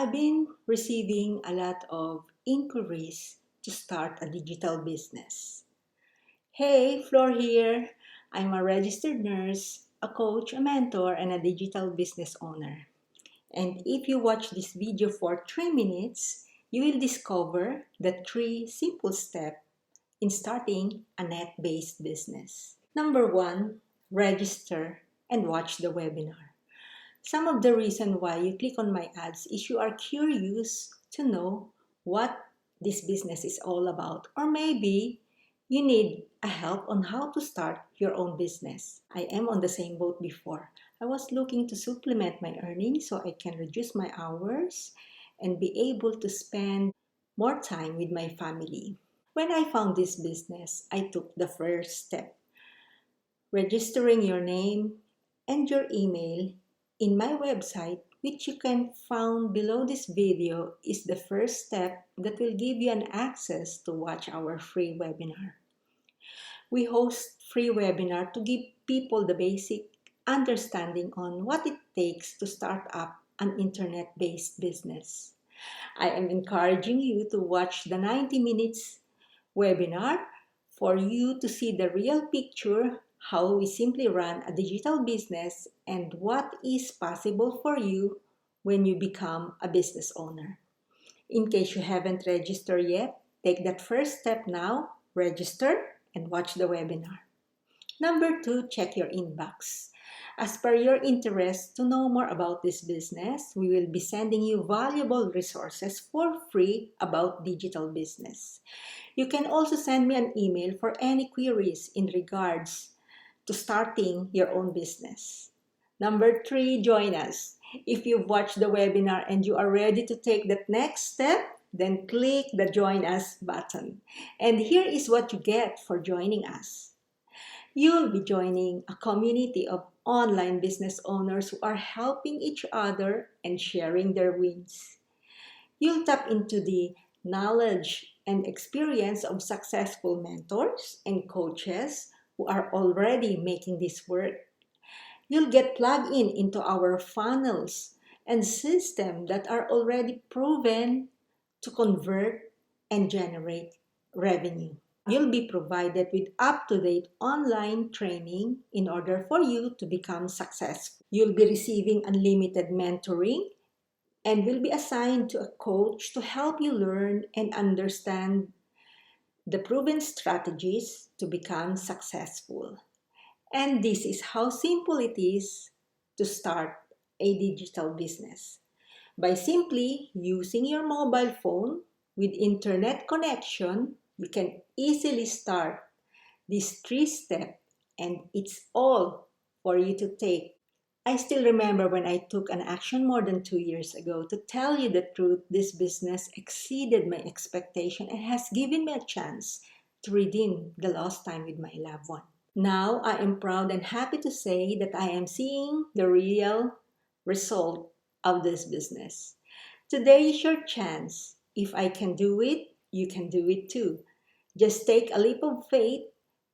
I've been receiving a lot of inquiries to start a digital business. Hey, Flor here. I'm a registered nurse, a coach, a mentor, and a digital business owner. And if you watch this video for 3 minutes, you will discover the 3 simple steps in starting a net-based business. Number 1, register and watch the webinar. Some of the reason why you click on my ads is you are curious to know what this business is all about, or maybe you need a help on how to start your own business. I am on the same boat before. I was looking to supplement my earnings so I can reduce my hours and be able to spend more time with my family. When I found this business, I took the first step, registering your name and your email in my website, which you can find below this video, is the first step that will give you an access to watch our free webinar. We host free webinar to give people the basic understanding on what it takes to start up an internet-based business. I am encouraging you to watch the 90 minutes webinar for you to see the real picture, how we simply run a digital business, and what is possible for you when you become a business owner. In case you haven't registered yet, take that first step now, register, and watch the webinar. Number 2, check your inbox. As per your interest to know more about this business, we will be sending you valuable resources for free about digital business. You can also send me an email for any queries in regards to starting your own business. Number 3, join us. If you've watched the webinar and you are ready to take that next step, then click the Join Us button. And here is what you get for joining us. You'll be joining a community of online business owners who are helping each other and sharing their wins. You'll tap into the knowledge and experience of successful mentors and coaches who are already making this work. You'll get plugged in into our funnels and systems that are already proven to convert and generate revenue. You'll be provided with up-to-date online training in order for you to become successful. You'll be receiving unlimited mentoring and will be assigned to a coach to help you learn and understand the proven strategies to become successful. And this is how simple it is to start a digital business. By simply using your mobile phone with internet connection, you can easily start these 3 steps, and it's all for you to take. I still remember when I took an action more than 2 years ago. To tell you the truth, this business exceeded my expectation and has given me a chance to redeem the lost time with my loved one. Now I am proud and happy to say that I am seeing the real result of this business. Today is your chance. If I can do it, you can do it too. Just take a leap of faith,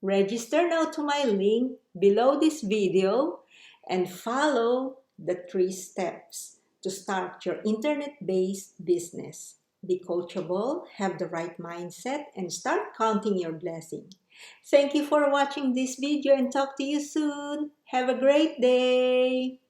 register now to my link below this video, and follow the 3 steps to start your internet-based business. Be coachable, have the right mindset, and start counting your blessing. Thank you for watching this video and talk to you soon. Have a great day.